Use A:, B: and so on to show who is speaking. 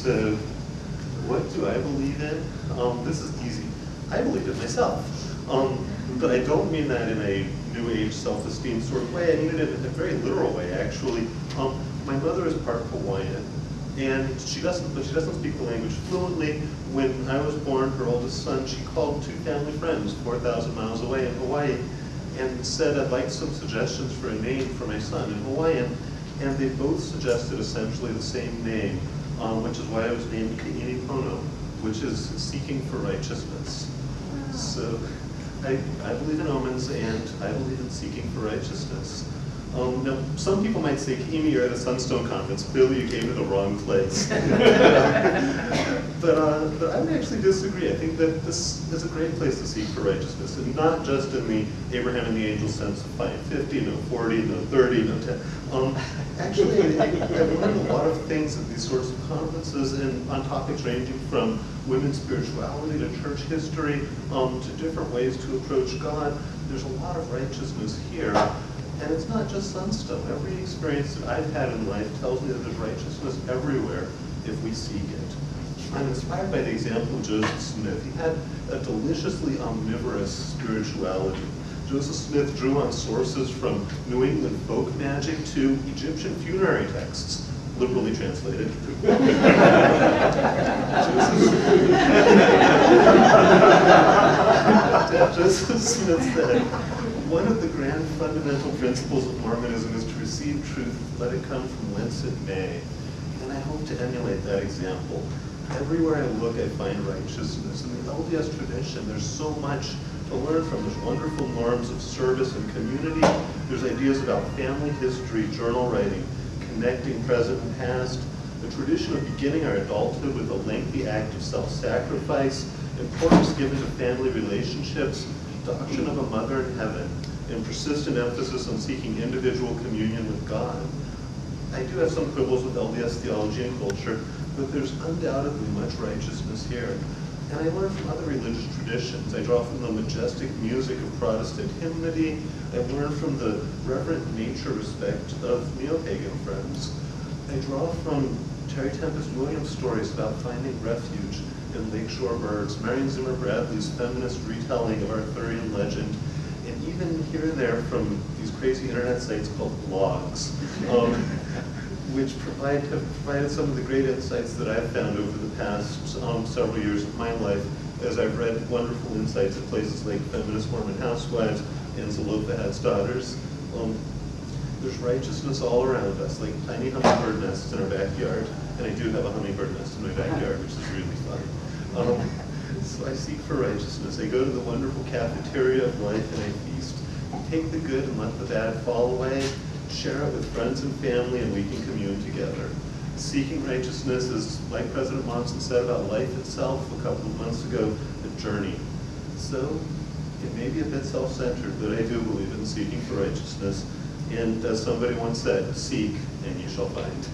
A: So, what do I believe in? This is easy. I believe it myself. But I don't mean that in a New Age self-esteem sort of way. I mean it in a very literal way, actually. My mother is part Hawaiian, and she doesn't speak the language fluently. When I was born, her oldest son, she called 2 family friends 4,000 miles away in Hawaii and said, I'd like some suggestions for a name for my son in Hawaiian. And they both suggested essentially the same name, which is why I was named Kaimipono, which is seeking for righteousness. So I believe in omens, and I believe in seeking for righteousness. Now, some people might say, Kaimi, you're at a Sunstone conference. Clearly, you came to the wrong place. but I would actually disagree. I think that this is a great place to seek for righteousness, and not just in the Abraham and the angel sense of find 50, no 40, no 30, no 10. Actually, I've learned a lot of things at these sorts of conferences, and on topics ranging from women's spirituality to church history, to different ways to approach God. There's a lot of righteousness here. And it's not just Sunstone. Every experience that I've had in life tells me that there's righteousness everywhere if we seek it. I'm inspired by the example of Joseph Smith. He had a deliciously omnivorous spirituality. Joseph Smith drew on sources from New England folk magic to Egyptian funerary texts, liberally translated. Joseph Smith said, one of the grand fundamental principles of Mormonism is to receive truth, let it come from whence it may. And I hope to emulate that example. Everywhere I look, I find righteousness. In the LDS tradition, there's so much to learn from. There's wonderful norms of service and community. There's ideas about family history, journal writing, connecting present and past, the tradition of beginning our adulthood with a lengthy act of self-sacrifice, importance given to family relationships, doctrine of a mother in heaven, and persistent emphasis on seeking individual communion with God. I do have some quibbles with LDS theology and culture, but there's undoubtedly much righteousness here. And I learn from other religious traditions. I draw from the majestic music of Protestant hymnody. I learn from the reverent nature respect of neo-pagan friends. I draw from Terry Tempest Williams' stories about finding refuge in lakeshore birds, Marion Zimmer Bradley's feminist retelling of Arthurian legend, and even here and there from these crazy internet sites called blogs, which have provided some of the great insights that I've found over the past several years of my life, as I've read wonderful insights at places like Feminist Mormon Housewives and Zelophehad's Daughters. There's righteousness all around us, like tiny hummingbird nests in our backyard. And I do have a hummingbird nest in my backyard, which is really fun. So I seek for righteousness. I go to the wonderful cafeteria of life and I feast. We take the good and let the bad fall away, share it with friends and family, and we can commune together. Seeking righteousness is, like President Monson said about life itself a couple of months ago, a journey. So it may be a bit self-centered, but I do believe in seeking for righteousness. And as somebody once said, seek and you shall find.